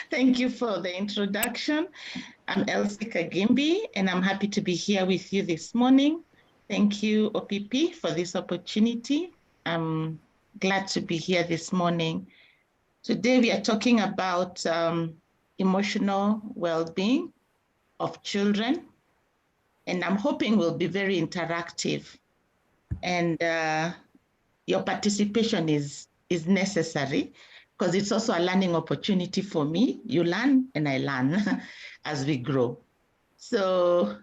Thank you for the introduction. I'm Elsie Kagimbi, and I'm happy to be here with you this morning. Thank you, OPP, for this opportunity. I'm glad to be here this morning. Today, we are talking about emotional well-being of children, and I'm hoping we'll be very interactive. And your participation is necessary because it's also a learning opportunity for me. You learn and I learn as we grow. So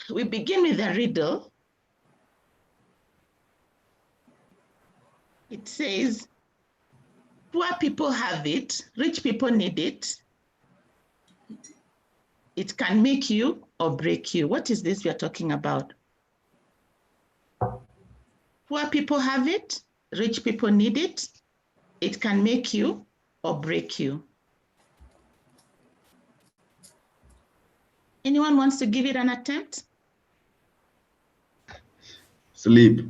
we begin with a riddle. It says, poor people have it, rich people need it. It can make you or break you. What is this we are talking about? Poor people have it, rich people need it. It can make you or break you. Anyone wants to give it an attempt? Sleep.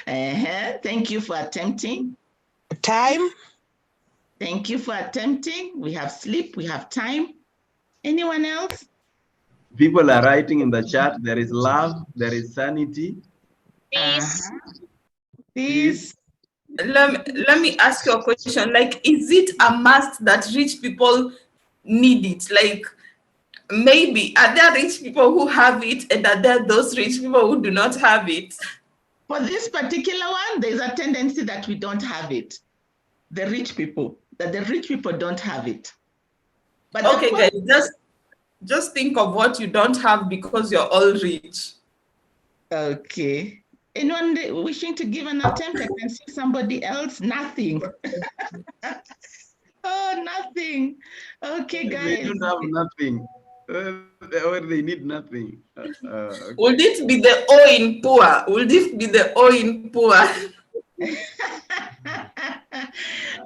Thank you for attempting. Time. Thank you for attempting. We have sleep, we have time. Anyone else? People are writing in the chat. There is love, there is sanity. Peace. Peace. Let me ask you a question. Like, is it a must that rich people need it? Like, maybe are there rich people who have it, and are there those rich people who do not have it? For this particular one, there's a tendency that we don't have it. The rich people don't have it. But okay, guys, just think of what you don't have because you're all rich. Okay. Anyone wishing to give an attempt? I can see somebody else. Nothing. Oh, nothing. Okay, guys. They don't have nothing. Or they need nothing. Okay. Would it be the O in poor? Would it be the O in poor?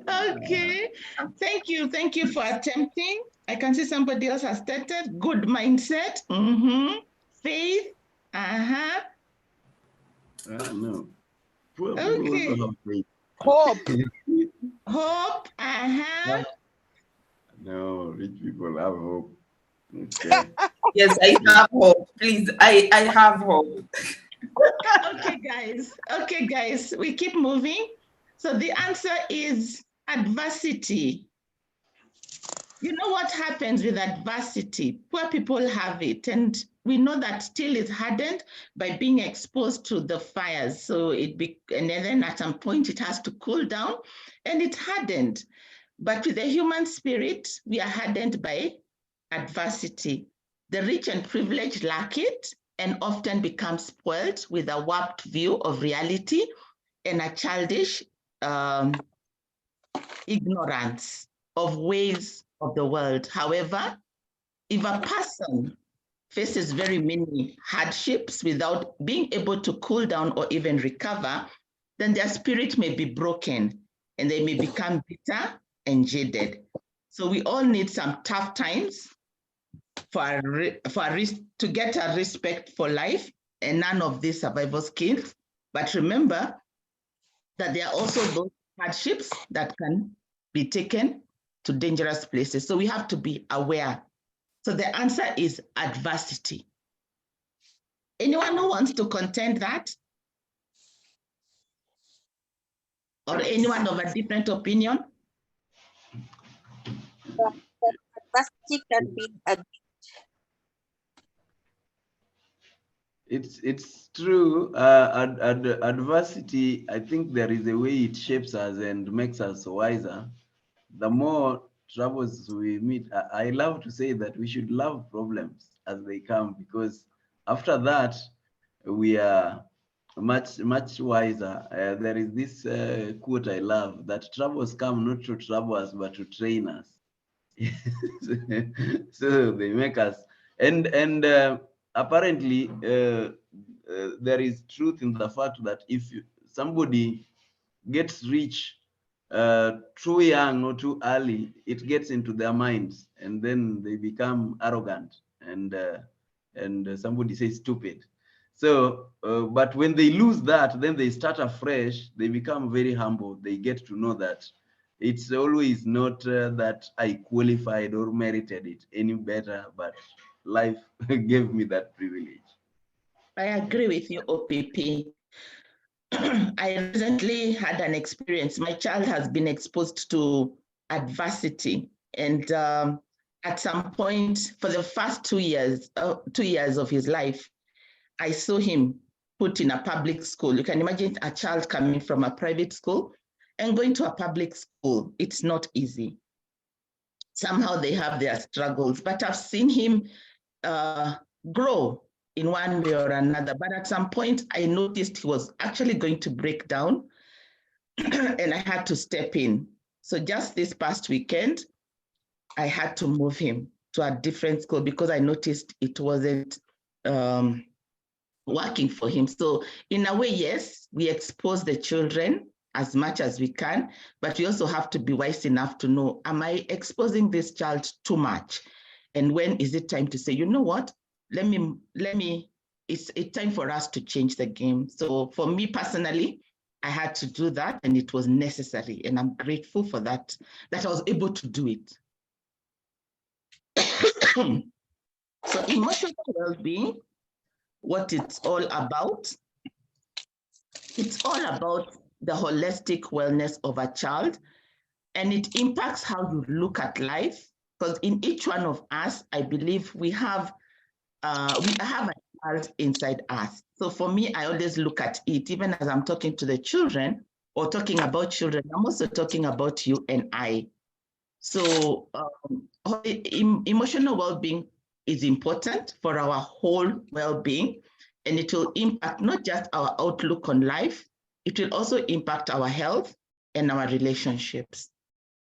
Okay. Thank you. Thank you for attempting. I can see somebody else has stated good mindset. Faith. No. Poor Okay. people also have faith. Hope. Hope. No, rich people have hope. Okay. Yes, I have hope. Please, I have hope. Okay, guys, we keep moving. So the answer is adversity. You know what happens with adversity? Poor people have it, and we know that steel is hardened by being exposed to the fires. So and then at some point it has to cool down, and it's hardened. But with the human spirit, we are hardened by adversity. The rich and privileged lack it and often become spoiled with a warped view of reality and a childish ignorance of ways of the world. However, if a person faces very many hardships without being able to cool down or even recover, then their spirit may be broken and they may become bitter and jaded. So we all need some tough times to get a respect for life and none of these survival skills. But remember that there are also those hardships that can be taken to dangerous places. So we have to be aware. So the answer is adversity. Anyone who wants to contend that? Or anyone of a different opinion? Adversity can be a It's true. Adversity, I think there is a way it shapes us and makes us wiser. The more troubles we meet, I love to say that we should love problems as they come, because after that, we are much wiser. There is this quote I love, that troubles come not to trouble us, but to train us. So they make us, and apparently there is truth in the fact that if somebody gets rich too young or too early, it gets into their minds and then they become arrogant and somebody says stupid. So, but when they lose that, then they start afresh. They become very humble. They get to know that it's always not that I qualified or merited it any better, but life gave me that privilege. I agree with you, OPP. I recently had an experience. My child has been exposed to adversity, and at some point, for the first 2 years, 2 years of his life, I saw him put in a public school. You can imagine a child coming from a private school and going to a public school. It's not easy. Somehow they have their struggles, but I've seen him grow in one way or another. But at some point, I noticed he was actually going to break down and I had to step in. So just this past weekend, I had to move him to a different school because I noticed it wasn't working for him. So in a way, yes, we expose the children as much as we can, but we also have to be wise enough to know, am I exposing this child too much? And when is it time to say, you know what, it's time for us to change the game. So for me personally, I had to do that and it was necessary. And I'm grateful for that I was able to do it. So emotional well-being, what it's all about. It's all about the holistic wellness of a child, and it impacts how you look at life. Because in each one of us, I believe we have a child inside us. So for me, I always look at it, even as I'm talking to the children or talking about children, I'm also talking about you and I. So emotional well-being is important for our whole well-being, and it will impact not just our outlook on life, it will also impact our health and our relationships.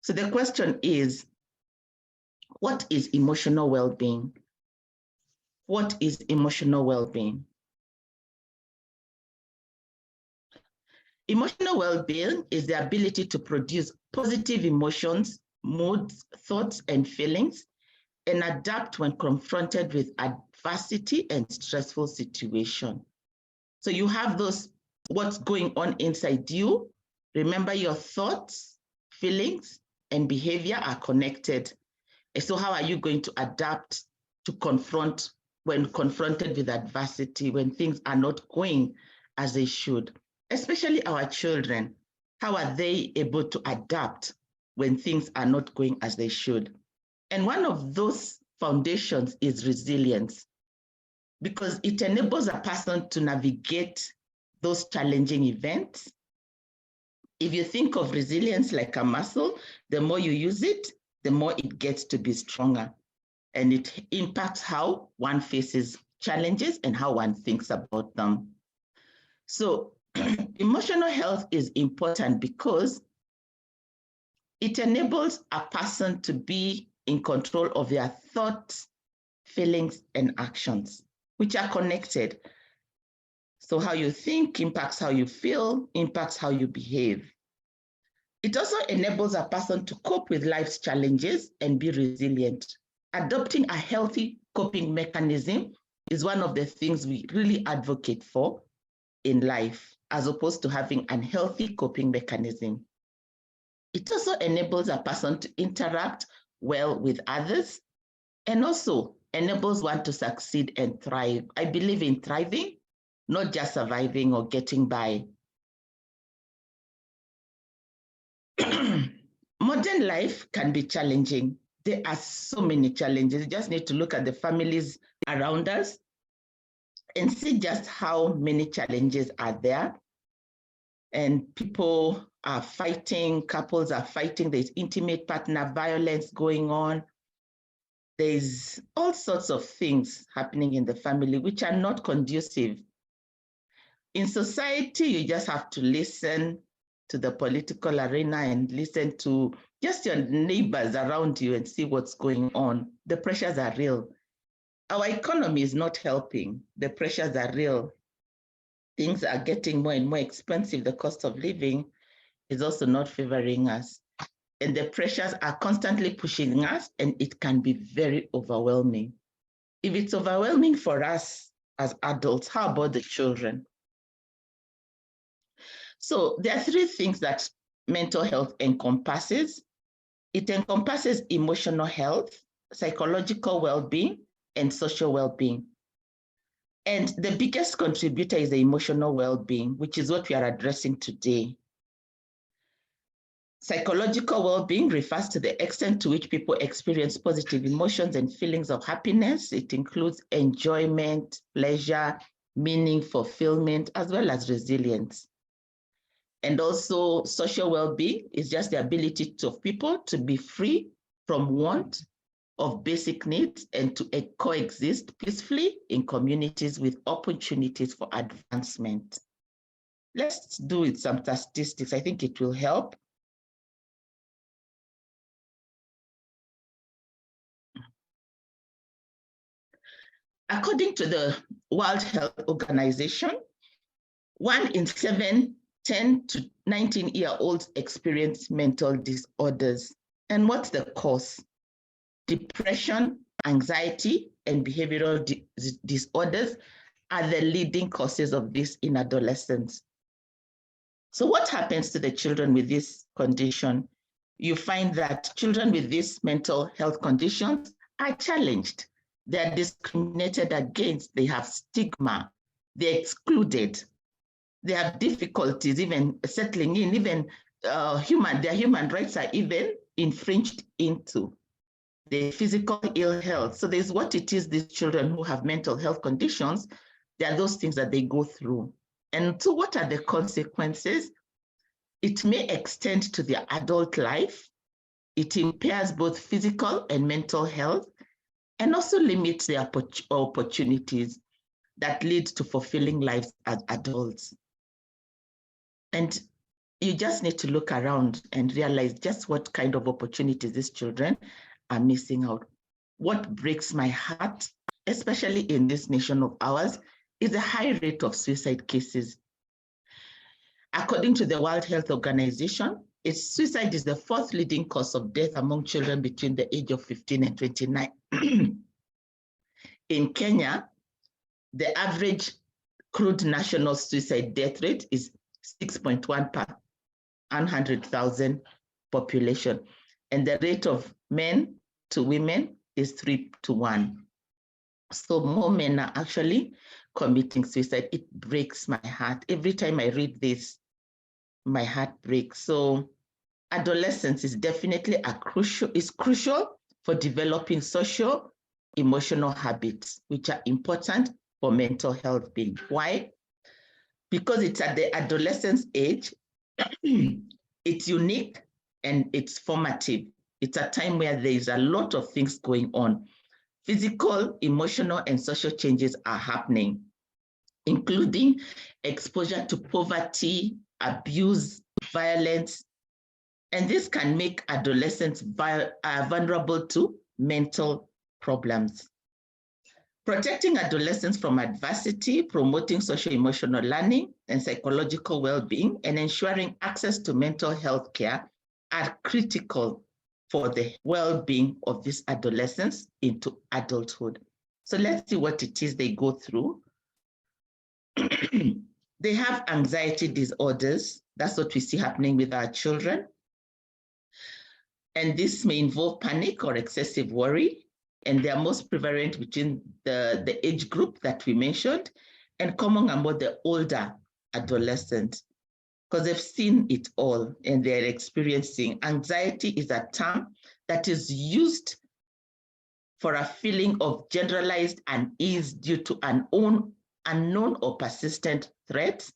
So the question is, what is emotional well-being? What is emotional well-being? Emotional well-being is the ability to produce positive emotions, moods, thoughts, and feelings, and adapt when confronted with adversity and stressful situation. So you have what's going on inside you. Remember, your thoughts, feelings, and behavior are connected. And so how are you going to adapt to confront when confronted with adversity, when things are not going as they should? Especially our children, how are they able to adapt when things are not going as they should? And one of those foundations is resilience, because it enables a person to navigate those challenging events. If you think of resilience like a muscle, the more you use it, the more it gets to be stronger. And it impacts how one faces challenges and how one thinks about them. So emotional health is important because it enables a person to be in control of their thoughts, feelings, and actions, which are connected. So how you think impacts how you feel, impacts how you behave. It also enables a person to cope with life's challenges and be resilient. Adopting a healthy coping mechanism is one of the things we really advocate for in life, as opposed to having an unhealthy coping mechanism. It also enables a person to interact well with others and also enables one to succeed and thrive. I believe in thriving, not just surviving or getting by. Modern life can be challenging. There are so many challenges. You just need to look at the families around us and see just how many challenges are there. And people are fighting, couples are fighting, there's intimate partner violence going on. There's all sorts of things happening in the family which are not conducive. In society, you just have to listen to the political arena and listen to just your neighbors around you and see what's going on. The pressures are real. Our economy is not helping. The pressures are real. Things are getting more and more expensive. The cost of living is also not favoring us. And the pressures are constantly pushing us, and it can be very overwhelming. If it's overwhelming for us as adults. How about the children? So there are three things that mental health encompasses. It encompasses emotional health, psychological well-being, and social well-being. And the biggest contributor is the emotional well-being, which is what we are addressing today. Psychological well-being refers to the extent to which people experience positive emotions and feelings of happiness. It includes enjoyment, pleasure, meaning, fulfillment, as well as resilience. And also social well-being is just the ability of people to be free from want of basic needs and to coexist peacefully in communities with opportunities for advancement. Let's do it some statistics. I think it will help. According to the World Health Organization, 1 in 7 10 to 19-year-olds experience mental disorders. And what's the cause? Depression, anxiety, and behavioral disorders are the leading causes of this in adolescents. So what happens to the children with this condition? You find that children with these mental health conditions are challenged. They're discriminated against. They have stigma. They're excluded. They have difficulties even settling in. Even their human rights are even infringed into. The physical ill health. So there's what it is, these children who have mental health conditions, there are those things that they go through. And so what are the consequences? It may extend to their adult life. It impairs both physical and mental health, and also limits their opportunities that lead to fulfilling lives as adults. And you just need to look around and realize just what kind of opportunities these children are missing out. What breaks my heart, especially in this nation of ours, is the high rate of suicide cases. According to the World Health Organization, suicide is the 4th leading cause of death among children between the age of 15 and 29. In Kenya, the average crude national suicide death rate is 6.1 per 100,000 population. And the rate of men to women is 3 to 1. So more men are actually committing suicide. It breaks my heart. Every time I read this, my heart breaks. So adolescence is definitely crucial for developing social, emotional habits, which are important for mental health being. Why? Because it's at the adolescence age, it's unique and it's formative. It's a time where there is a lot of things going on. Physical, emotional, and social changes are happening, including exposure to poverty, abuse, violence, and this can make adolescents vulnerable to mental problems. Protecting adolescents from adversity, promoting social-emotional learning and psychological well-being, and ensuring access to mental health care are critical for the well-being of these adolescents into adulthood. So let's see what it is they go through. They have anxiety disorders. That's what we see happening with our children. And this may involve panic or excessive worry. And they are most prevalent between the age group that we mentioned and common among the older adolescents, because they've seen it all and they're experiencing. Anxiety is a term that is used for a feeling of generalized unease due to an unknown or persistent threats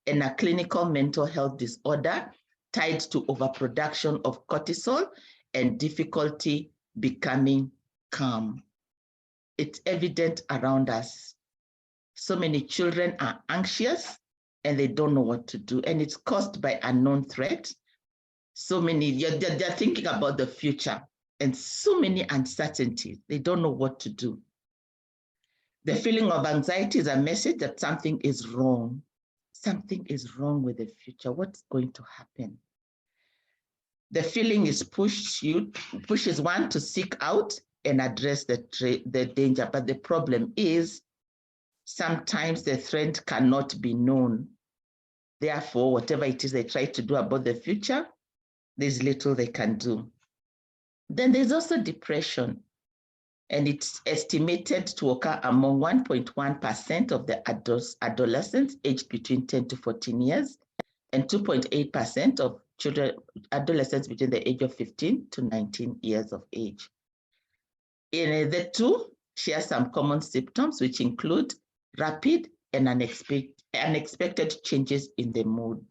and a clinical mental health disorder tied to overproduction of cortisol and difficulty becoming calm. It's evident around us. So many children are anxious and they don't know what to do, and it's caused by unknown threats. So many, they're thinking about the future and so many uncertainties. They don't know what to do. The feeling of anxiety is a message that something is wrong. Something is wrong with the future. What's going to happen? The feeling is pushes one to seek out and address the danger. But the problem is Sometimes the threat cannot be known. Therefore, whatever it is they try to do about the future, there's little they can do. Then there's also depression, and it's estimated to occur among 1.1% of the adolescents aged between 10 to 14 years, and 2.8% of adolescents between the age of 15 to 19 years of age. The two share some common symptoms, which include rapid and unexpected changes in the mood.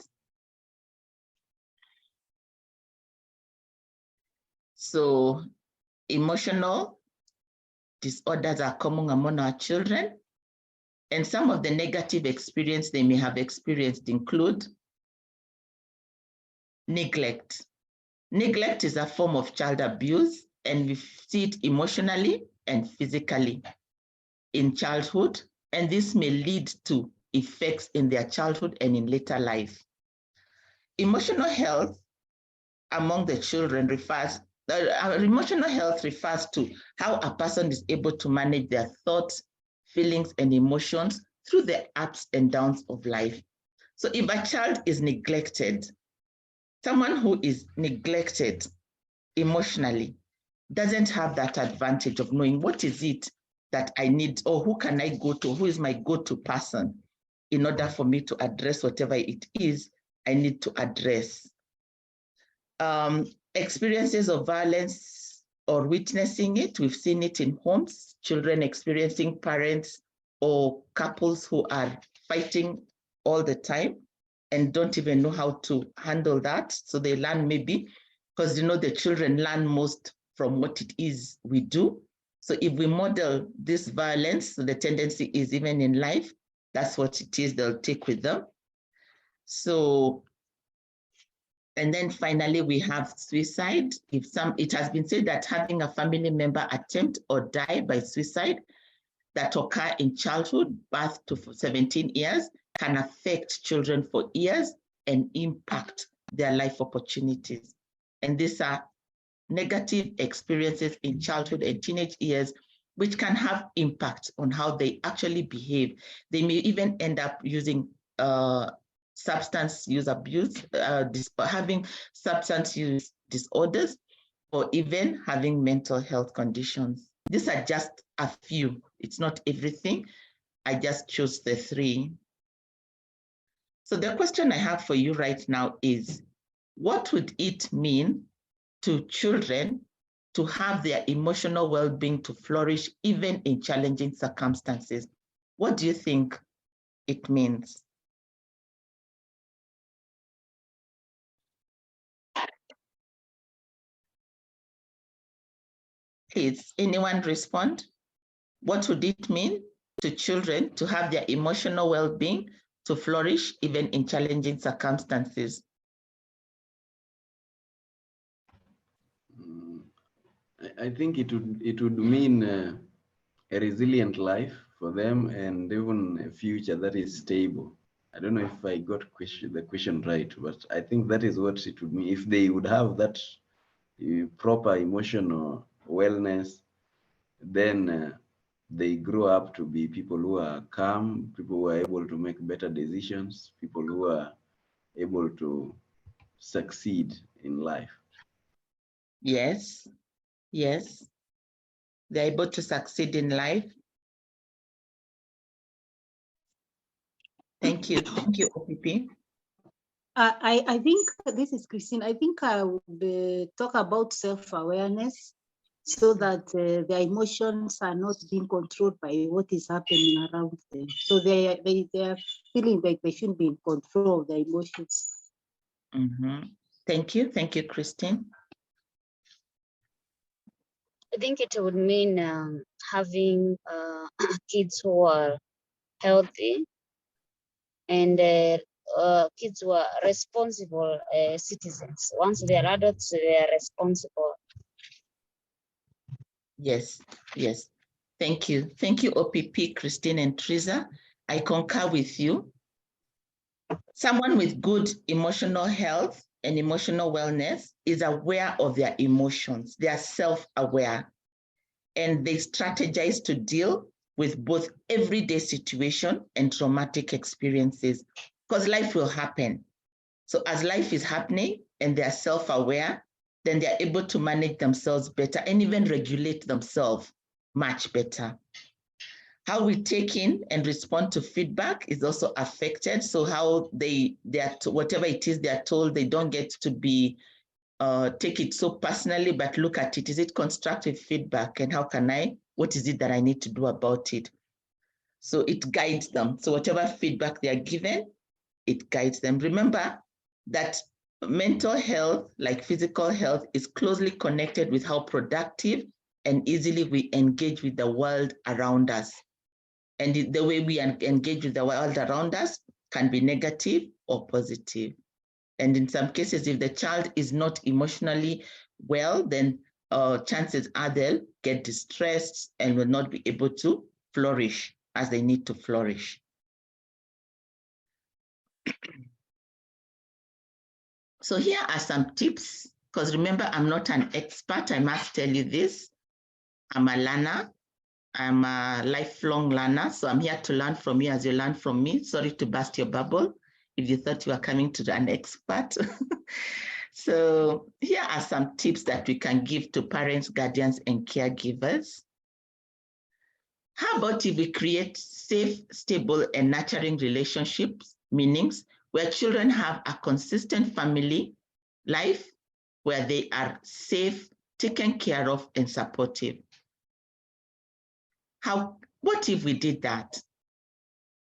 So emotional disorders are common among our children, and some of the negative experience they may have experienced include neglect. Neglect is a form of child abuse, and we see it emotionally and physically in childhood, and this may lead to effects in their childhood and in later life. Emotional health among the children emotional health refers to how a person is able to manage their thoughts, feelings, and emotions through the ups and downs of life. So if a child is neglected, someone who is neglected emotionally doesn't have that advantage of knowing what is it that I need, or who can I go to, who is my go-to person in order for me to address whatever it is I need to address. Experiences of violence or witnessing it, we've seen it in homes, children experiencing parents or couples who are fighting all the time and don't even know how to handle that. So they learn, maybe because the children learn most from what it is we do. So if we model this violence, so the tendency is even in life, that's what it is they'll take with them. So, and then finally we have suicide. It has been said that having a family member attempt or die by suicide that occur in childhood, birth to 17 years, can affect children for years and impact their life opportunities. And these are negative experiences in childhood and teenage years, which can have impact on how they actually behave. They may even end up using substance use abuse, having substance use disorders, or even having mental health conditions. These are just a few. It's not everything. I just chose the three. So the question I have for you right now is, what would it mean to children to have their emotional well-being to flourish even in challenging circumstances? What do you think it means? Please, anyone respond? What would it mean to children to have their emotional well-being to flourish even in challenging circumstances? I think it would mean a resilient life for them and even a future that is stable. I don't know if I got the question right, but I think that is what it would mean. If they would have that proper emotional wellness, then they grow up to be people who are calm, people who are able to make better decisions, people who are able to succeed in life. Yes, yes. They're able to succeed in life. Thank you. Thank you, OPP. I think, this is Christine, I think I would talk about self-awareness so that their emotions are not being controlled by what is happening around them. So they are feeling like they shouldn't be in control of their emotions. Mm-hmm. Thank you. Thank you, Christine. I think it would mean having kids who are healthy and kids who are responsible citizens. Once they are adults, they are responsible. Yes, yes. Thank you. Thank you, OPP, Christine and Teresa. I concur with you. Someone with good emotional health and emotional wellness is aware of their emotions. They are self-aware and they strategize to deal with both everyday situation and traumatic experiences, because life will happen. So as life is happening and they are self-aware, then they're able to manage themselves better and even regulate themselves much better. How we take in and respond to feedback is also affected. So how they are, whatever it is they are told, they don't get to be, take it so personally, but look at it. Is it constructive feedback? And what is it that I need to do about it? So it guides them. So whatever feedback they are given, it guides them. Remember that mental health, like physical health, is closely connected with how productive and easily we engage with the world around us. And the way we engage with the world around us can be negative or positive. And in some cases, if the child is not emotionally well, then chances are they'll get distressed and will not be able to flourish as they need to flourish. So here are some tips, because remember, I'm not an expert. I must tell you this. I'm a learner. I'm a lifelong learner. So I'm here to learn from you as you learn from me. Sorry to burst your bubble if you thought you were coming to an expert. So here are some tips that we can give to parents, guardians, and caregivers. How about if we create safe, stable, and nurturing relationships, meanings, where children have a consistent family life, where they are safe, taken care of, and supportive? What if we did that?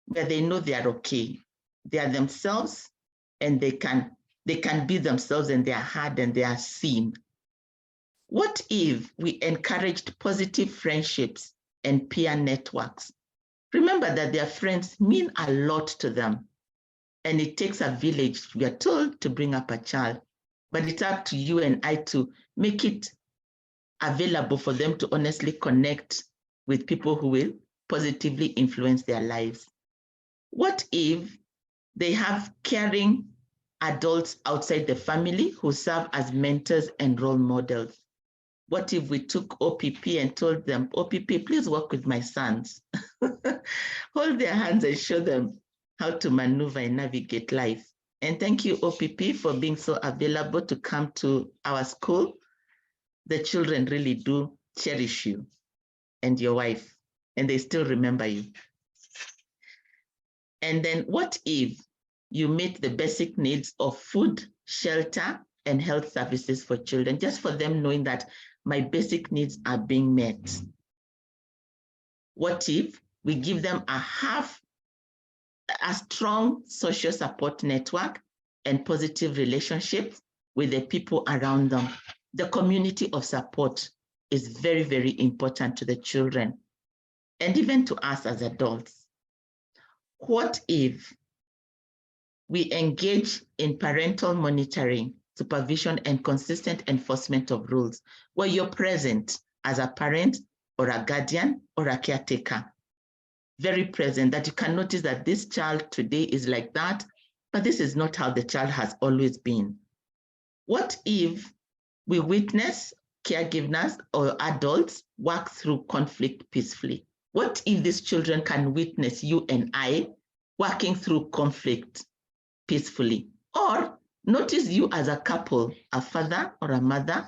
Where they know they are okay, they are themselves, and they can be themselves, and they are heard and they are seen. What if we encouraged positive friendships and peer networks? Remember that their friends mean a lot to them, and it takes a village, we are told, to bring up a child. But it's up to you and I to make it available for them to honestly connect with people who will positively influence their lives. What if they have caring adults outside the family who serve as mentors and role models? What if we took OPP and told them, OPP, please work with my sons. Hold their hands and show them how to maneuver and navigate life. And thank you, OPP, for being so available to come to our school. The children really do cherish you and your wife, and they still remember you. And then what if you meet the basic needs of food, shelter, and health services for children, just for them knowing that my basic needs are being met? What if we give them a strong social support network and positive relationships with the people around them? The community of support is very, very important to the children and even to us as adults. What if we engage in parental monitoring, supervision, and consistent enforcement of rules, where you're present as a parent or a guardian or a caretaker, very present, that you can notice that this child today is like that, but this is not how the child has always been. What if we witness caregivers or adults work through conflict peacefully? What if these children can witness you and I working through conflict peacefully? Or notice you as a couple, a father or a mother,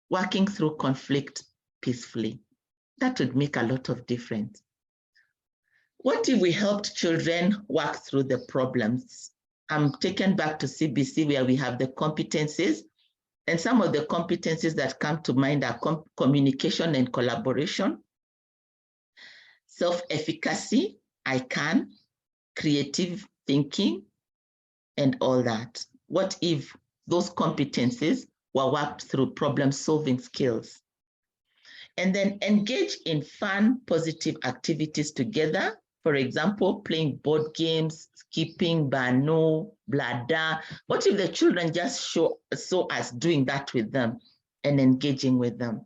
working through conflict peacefully? That would make a lot of difference. What if we helped children work through the problems? I'm taken back to CBC, where we have the competencies, and some of the competencies that come to mind are communication and collaboration, self-efficacy, I can, creative thinking, and all that. What if those competencies were worked through problem-solving skills? And then engage in fun, positive activities together. For example, playing board games, skipping, bano, blada. What if the children just saw us doing that with them and engaging with them?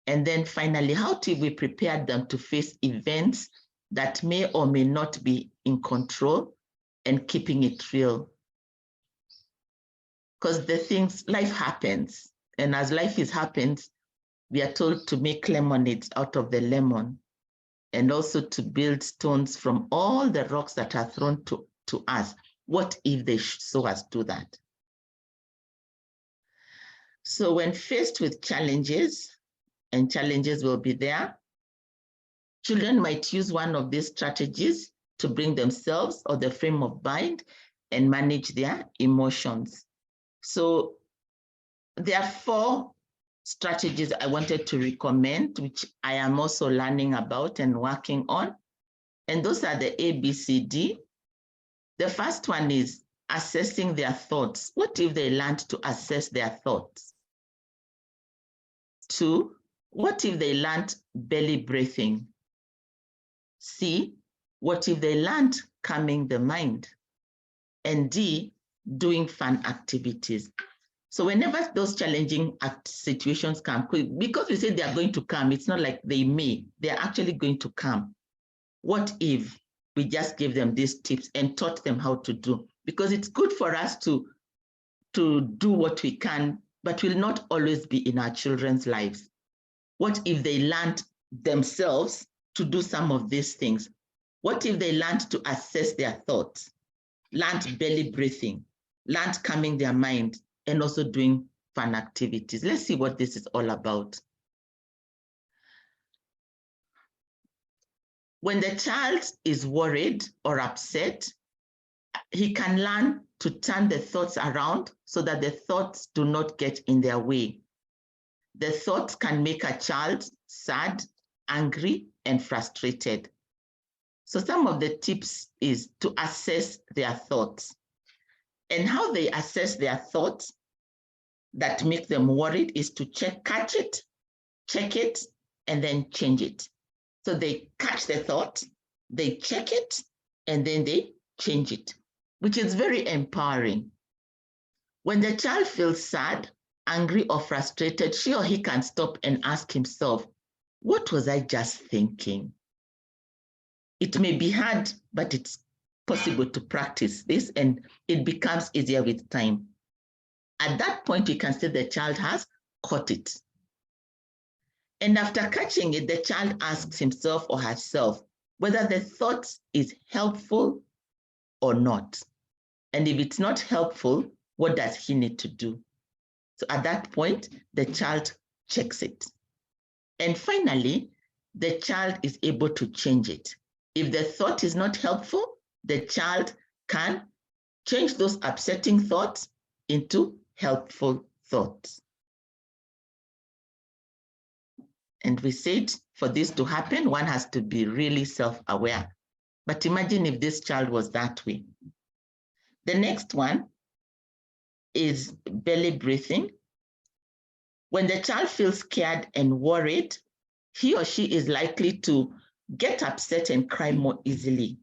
And then finally, how do we prepare them to face events that may or may not be in control, and keeping it real? Because life happens, and as life happens, we are told to make lemonades out of the lemon. and also to build stones from all the rocks that are thrown to us. What if they saw us do that? So when faced with challenges, and challenges will be there, children might use one of these strategies to bring themselves or the frame of mind and manage their emotions. So there are 4 strategies I wanted to recommend, which I am also learning about and working on. And those are the ABCD. The first one is assessing their thoughts. What if they learned to assess their thoughts? 2, what if they learned belly breathing? C, what if they learned calming the mind? And D, doing fun activities. So whenever those challenging situations come, because we say they are going to come, it's not like they may, they're actually going to come. What if we just give them these tips and taught them how to do? Because it's good for us to do what we can, but will not always be in our children's lives. What if they learned themselves to do some of these things? What if they learned to assess their thoughts, learned belly breathing, learned calming their mind, and also doing fun activities? Let's see what this is all about. When the child is worried or upset, he can learn to turn the thoughts around so that the thoughts do not get in their way. The thoughts can make a child sad, angry, and frustrated. So some of the tips is to assess their thoughts. And how they assess their thoughts that make them worried is to catch it, check it, and then change it. So they catch the thought, they check it, and then they change it, which is very empowering. When the child feels sad, angry, or frustrated, she or he can stop and ask himself, what was I just thinking? It may be hard, but it's possible to practice this, and it becomes easier with time. At that point, you can say the child has caught it. And after catching it, the child asks himself or herself whether the thought is helpful or not. And if it's not helpful, what does he need to do? So at that point, the child checks it. And finally, the child is able to change it. If the thought is not helpful, the child can change those upsetting thoughts into helpful thoughts. And we said for this to happen, one has to be really self-aware. But imagine if this child was that way. The next one is belly breathing. When the child feels scared and worried, he or she is likely to get upset and cry more easily.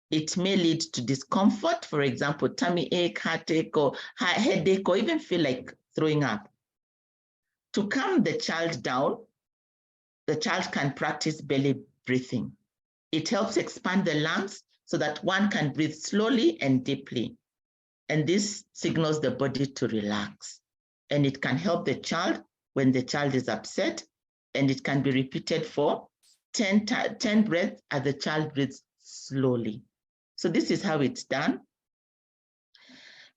It may lead to discomfort, for example, tummy ache, heartache, or headache, or even feel like throwing up. To calm the child down, the child can practice belly breathing. It helps expand the lungs so that one can breathe slowly and deeply. And this signals the body to relax. And it can help the child when the child is upset, and it can be repeated for 10 breaths as the child breathes slowly. So this is how it's done.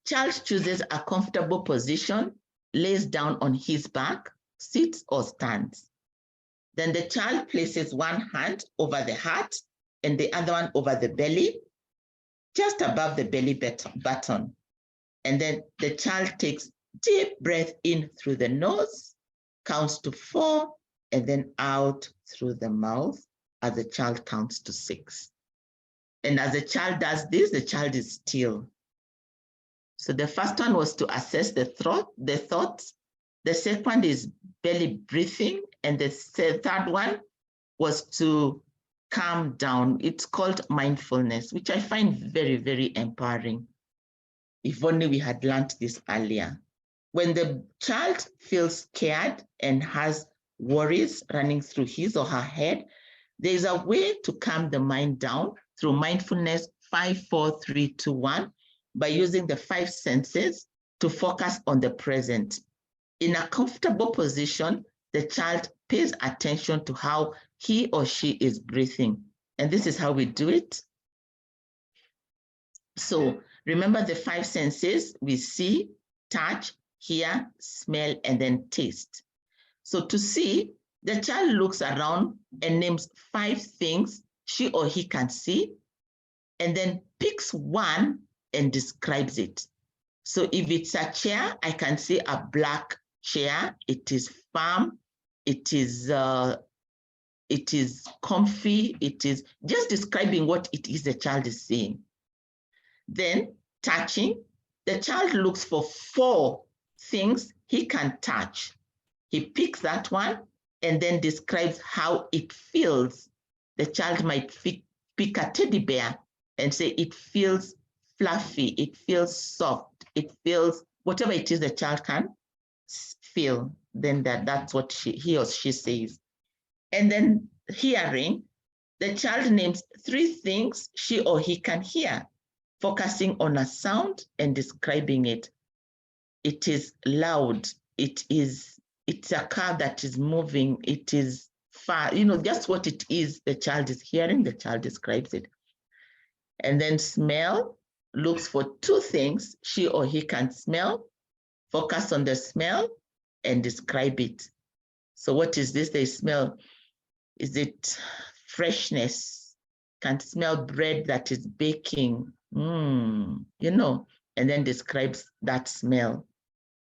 Child chooses a comfortable position, lays down on his back, sits or stands. Then the child places one hand over the heart and the other one over the belly, just above the belly button. And then the child takes deep breath in through the nose, counts to 4, and then out through the mouth as the child counts to 6. And as the child does this, the child is still. So the first one was to assess the thoughts. The second is belly breathing. And the third one was to calm down. It's called mindfulness, which I find very, very empowering. If only we had learned this earlier. When the child feels scared and has worries running through his or her head, there is a way to calm the mind down through mindfulness 5, 4, 3, 2, 1 by using the 5 senses to focus on the present. In a comfortable position, the child pays attention to how he or she is breathing. And this is how we do it. So remember the 5 senses: we see, touch, hear, smell, and then taste. So to see, the child looks around and names 5 things she or he can see, and then picks one and describes it. So if it's a chair, I can see a black chair. It is firm. It is comfy. It is just describing what it is the child is seeing. Then touching, the child looks for 4 things he can touch. He picks that one and then describes how it feels. The child might pick a teddy bear and say it feels fluffy, it feels soft, it feels whatever it is the child can feel. Then that's what he or she says. And then hearing, the child names 3 things she or he can hear, focusing on a sound and describing it. It is loud. It's a car that is moving. It is far, just what it is the child is hearing, the child describes it. And then smell looks for 2 things she or he can smell, focus on the smell and describe it. So what is this they smell? Is it freshness? Can smell bread that is baking, and then describes that smell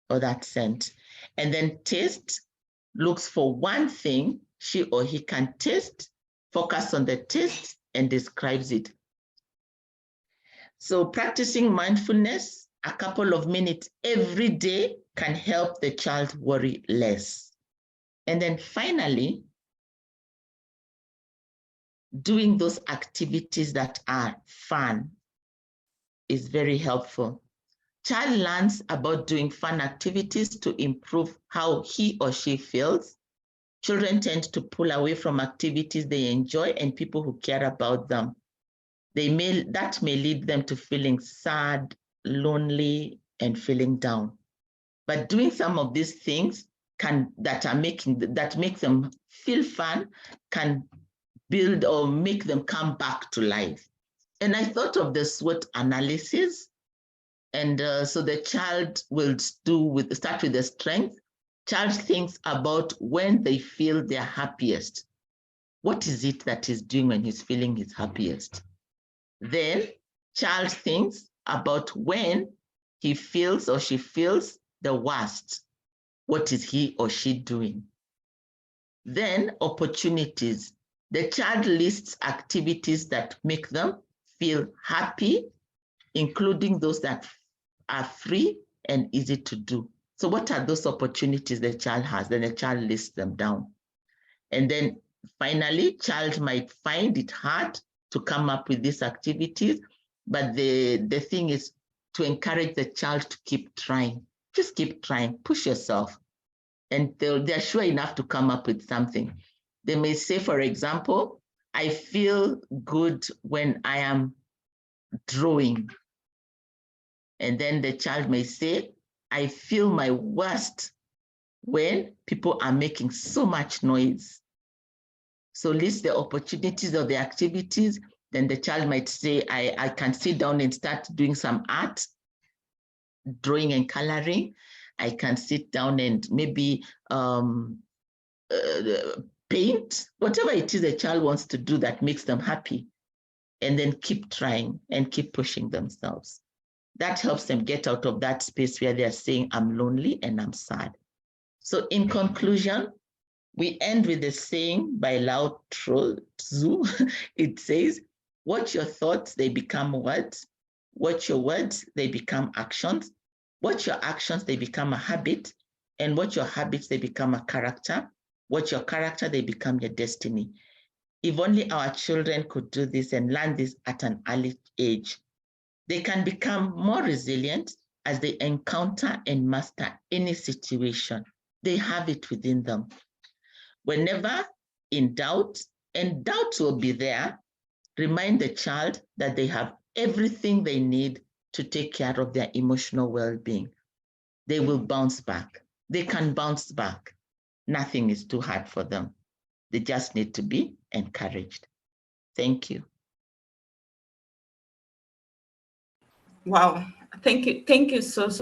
or that scent. And then taste looks for 1 thing she or he can taste, focus on the taste and describes it. So practicing mindfulness a couple of minutes every day can help the child worry less. And then finally, doing those activities that are fun is very helpful. Child learns about doing fun activities to improve how he or she feels. Children tend to pull away from activities they enjoy and people who care about them. That may lead them to feeling sad, lonely, and feeling down. But doing some of these things that make them feel fun can build or make them come back to life. And I thought of the SWOT analysis. And so the child will start with the strength. Child thinks about when they feel they're happiest. What is it that he's doing when he's feeling his happiest? Then child thinks about when he feels or she feels the worst. What is he or she doing? Then opportunities. The child lists activities that make them feel happy, including those that are free and easy to do. So what are those opportunities the child has? Then the child lists them down. And then finally, child might find it hard to come up with these activities, but the thing is to encourage the child to keep trying. Just keep trying, push yourself, and they're sure enough to come up with something. They may say, for example, I feel good when I am drawing. And then the child may say, I feel my worst when people are making so much noise. So list the opportunities of the activities. Then the child might say, I can sit down and start doing some art, drawing and coloring. I can sit down and maybe paint, whatever it is the child wants to do that makes them happy. And then keep trying and keep pushing themselves. That helps them get out of that space where they're saying, I'm lonely and I'm sad. So in conclusion, we end with the saying by Lao Tzu. It says, watch your thoughts, they become words. Watch your words, they become actions. Watch your actions, they become a habit. And watch your habits, they become a character. Watch your character, they become your destiny. If only our children could do this and learn this at an early age, they can become more resilient as they encounter and master any situation. They have it within them. Whenever in doubt, and doubt will be there, remind the child that they have everything they need to take care of their emotional well-being. They will bounce back. They can bounce back. nothing is too hard for them. They just need to be encouraged. Thank you. Wow. Thank you so